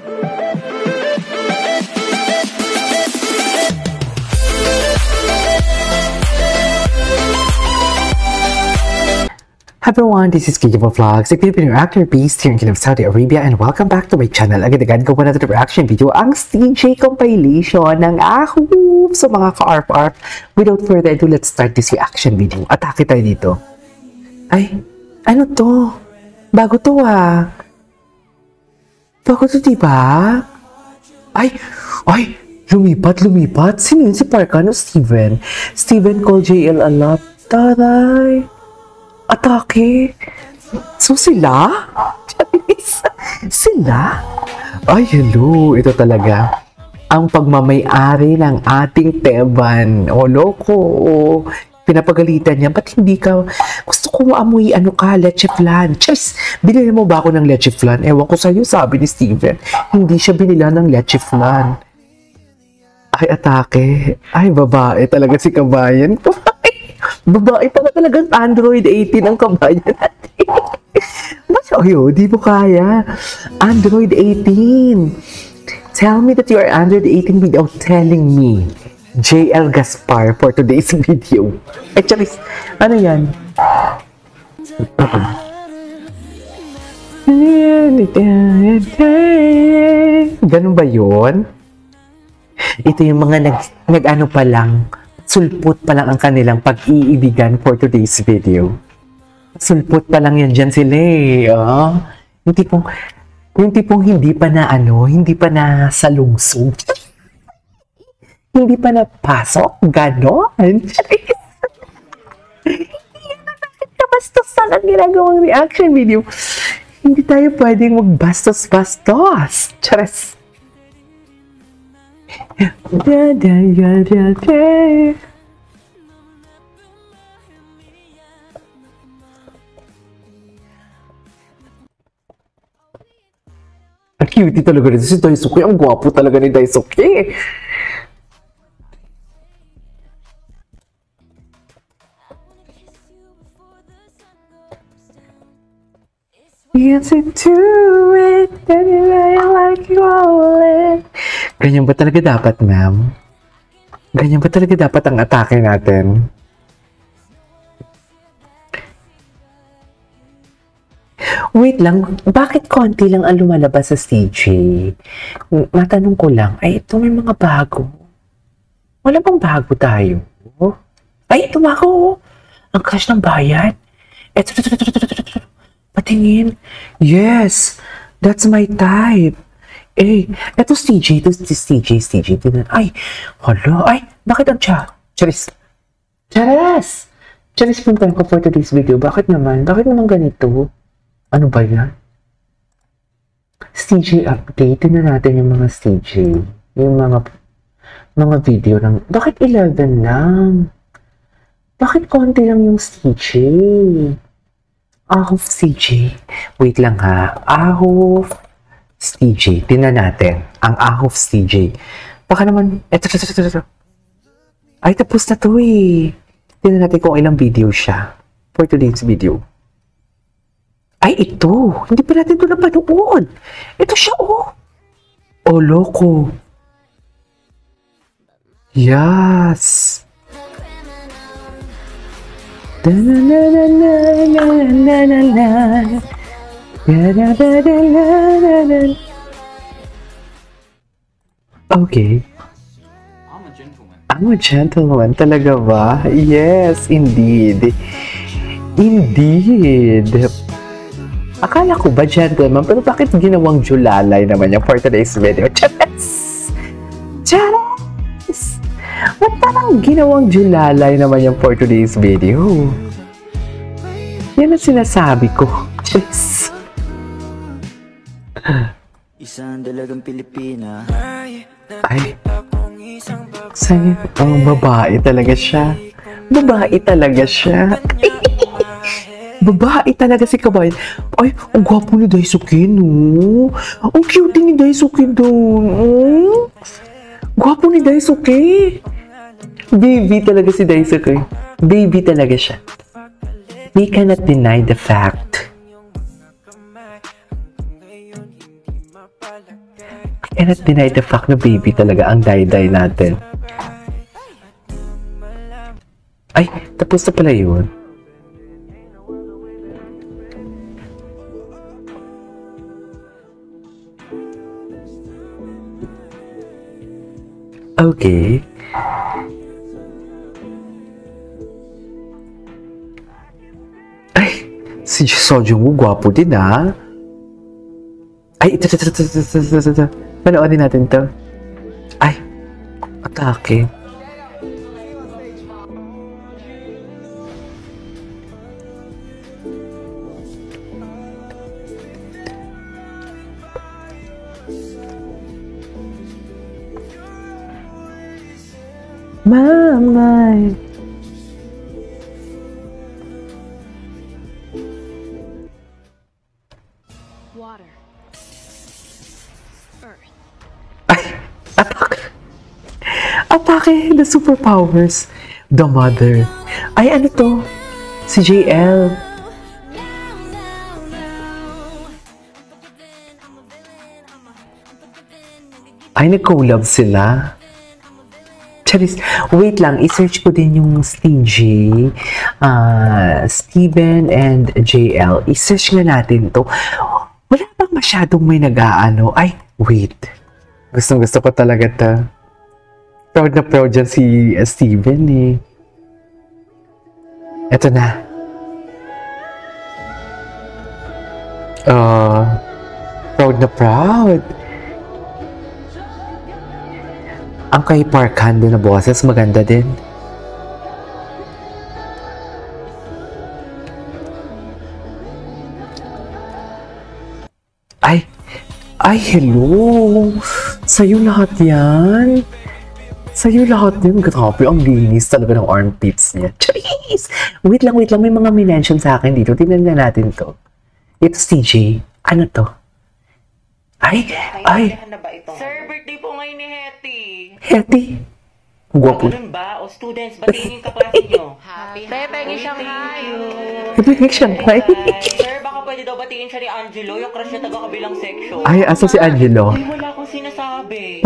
Hi everyone, this is Kiki Vlogs, a Filipino actor based here in Kingdom of Saudi Arabia, and welcome back to my channel. Agad-agad gawa natin reaction video ang CJ compilation ng Ahoof. So mga ka-ARP, without further ado, let's start this reaction video. Atake tayo dito. Ay, ano to? Bago to ah. Bago to diba? Ay, lumipat. Sino yun? Si Parkan o Steven? Steven called JL a lot. Taray. Atake? So sila? Sila? Ay, hello. Ito talaga ang pagmamay-ari ng ating Teban. O, loko. O, pinapagalitan niya. Ba't hindi ka? Gusto ko amoy leche flan. Chess, binili mo ba ako ng leche flan? Ewan ko sa'yo, sabi ni Steven. Hindi siya binila ng leche flan. Ay, atake. Ay, babae talaga si kabayan ko. Babae pa talagang Android 18 ang kabayan natin. Mas di mo kaya. Android 18. Tell me that you are Android 18 without telling me. JL Gaspar for today's video. Eh, charis. Ano yan? Ganun ba yun? Ito yung mga nag-ano pa lang. Sulpot pa lang ang kanilang pag-iibigan for today's video. Sulpot pa lang yan dyan sila eh. Oh. Yung tipong hindi pa na hindi pa na salungsog. Hindi pa na pasok. Ganon. Kabastusan ang ginagawang reaction video. Hindi tayo pwedeng magbastos-bastos. Charas. Ang cute talaga nito si Daisuke. Ang gwapo talaga ni Daisuke. Yes, I do it. I like you all it. Ganyan ba talaga dapat, ma'am? Ganyan ba talaga dapat ang atake natin? Wait lang, bakit konti lang ang lumalabas sa CJ? Matanong ko lang, ay ito may mga bago. Wala bang bago tayo? Ay, ito bago. Ang crush ng bayan. Ito. Patingin. Yes, that's my type. Eh, eto CJ, CJ. Ay, hala, ay, bakit ang Charis, punta ko for today's video. Bakit naman ganito? Ano ba yan? CJ update. Tingnan natin yung mga CJ. Yung mga video ng, bakit 11 lang? Bakit konti lang yung CJ? Ahoof CJ. Wait lang ha. Ahoof CJ. Tingnan natin. Ang Ahoof CJ. Baka naman, eto. Ay, tapos na to eh. Tingnan natin kung ilang video siya. For today's video. Ay, ito. Hindi pa natin ito napanood. Ito siya oh. Oh, loko. Yes. Okay. I'm a gentleman. Talaga ba? Yes, indeed. Akala ko ba gentleman? Pero bakit ginawang julalay naman yung for today's video? Charas! Ba't parang ginawang julalay naman yung for today's video? Yan ang sinasabi ko. Cheers. Isang dalagang Pilipina. Ay. Sa'yo. Ang babae talaga siya. Babae talaga si Kabayan. Ay, ang gwapo ni Daisuke, no? Ang cute ni Daisuke doon. Gwapo ni Daisuke. Baby talaga si Daisuke. Baby talaga siya. We cannot deny the fact I cannot deny the fact na baby talaga ang day-day natin. Ay, tapos na pala yun. Okay. Ay, si Sojung Woo, gwapo din ah. Ay, ito. Panoorin natin to. Ay, atake. Mamay. Water. Earth. Ay, atake. Atake, the superpowers. The mother. Ay, ano to? Si JL. Ay, nag-collab sila. Charis, wait lang, i-search ko din yung Stingy, Steven and JL. I-search nga natin to. Wala bang masyadong may nag-aano? Ay, wait. Gustong-gusto ko talaga to. Proud na proud dyan si Steven eh. Eto na. Proud na proud. Ang kay Park Han na boses, maganda din. Ay, hello! Sa'yo lahat yan? Sa'yo lahat yan? Grabe, ang linis talaga ng armpits niya. Charis! Wait lang, may mga minention sa akin dito. Tingnan na natin to. Ito, CJ. Ano to? Ay! Sir, birthday po ngayon ni Hetty. Hetty! Gwapo. Ganun ba? O students, batiin yung kaklase nyo. Happy Pepe Shanghai. Happy Shanghai. Sir, baka pwede daw batiin siya ni Angelo, yung crush niya taga-kabilang section. Ay, asa si Angelo? Ay, wala akong sinasabi.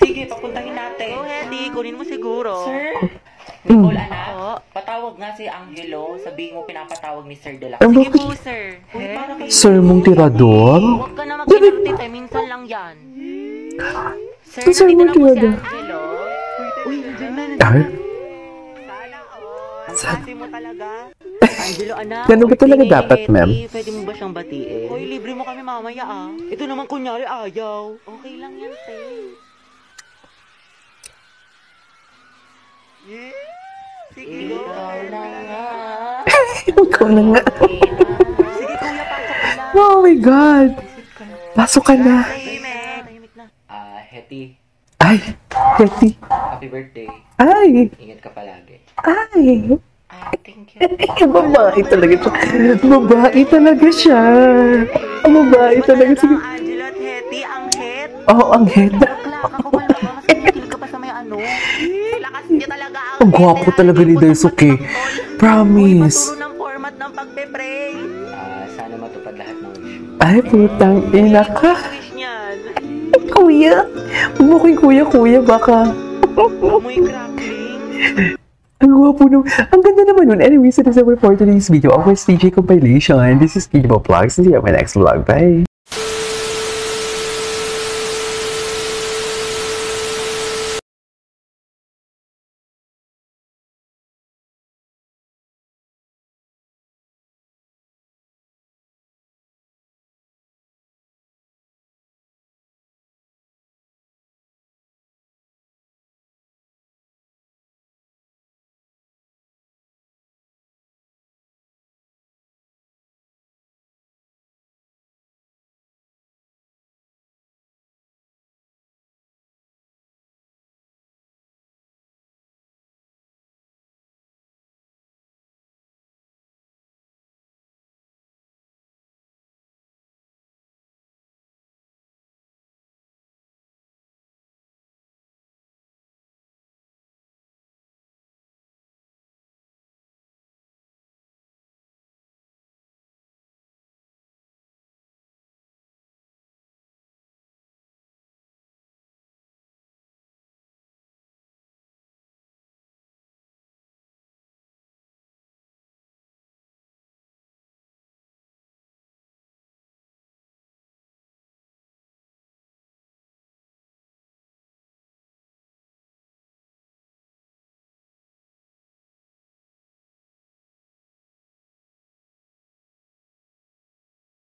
Sige, papuntahin natin. Oh, Hetty, kunin mo siguro. Sir, Nicole, anak, patawag nga si Angelo. Sabihin mo pinapatawag ni Sir de la Sige po, sir. Uy, para kayo. Sir mong tirador? Huwag ka na mag-inaktit eh. Minsan lang yan. Sir, Sir, nandito na po si mag-tirador. Angelo. Uy, nandiyan na. Ay, Sana all. Ang ate mo talaga. Angelo, anak. Ganun ba talaga birthday ni dapat, Hetty. ma'am? Pwede mo ba siyang batiin? Hoy, libre mo kami mamaya ah. Ito naman kunyari ayaw. Okay lang yan, sir. Sige, ikaw na nga. ikaw na nga. Sige, kuya, pasok ka na. Oh my God! Pasok ka na. Tahimik na. Hetty, Ay, Hetty. happy birthday. Ay, Ingat ka palagi. ay. Thank you. Babae talaga siya. Babae talaga siya. Ang babae talaga siya. Angelo at Hetty, ang het. Oo, ang head. Bakla ka ko pala. Mas nakikilig ka pa sa may ano. Lakas niya talaga ang Ang gwapo talaga ni Daisuke. Promise. Paturo ng format ng pagpe-pray. Sana matupad lahat ng wish mo. Ay, putang ina ka. Wish niyan. Kuya. Huwag mo kong kuya, baka. Amoy crackling. Ang gwapo naman. Ang ganda naman nun. Anyway, so that's our for today's video of our CJ compilation. This is Kinbo Vlogs. See you on my next vlog. Bye.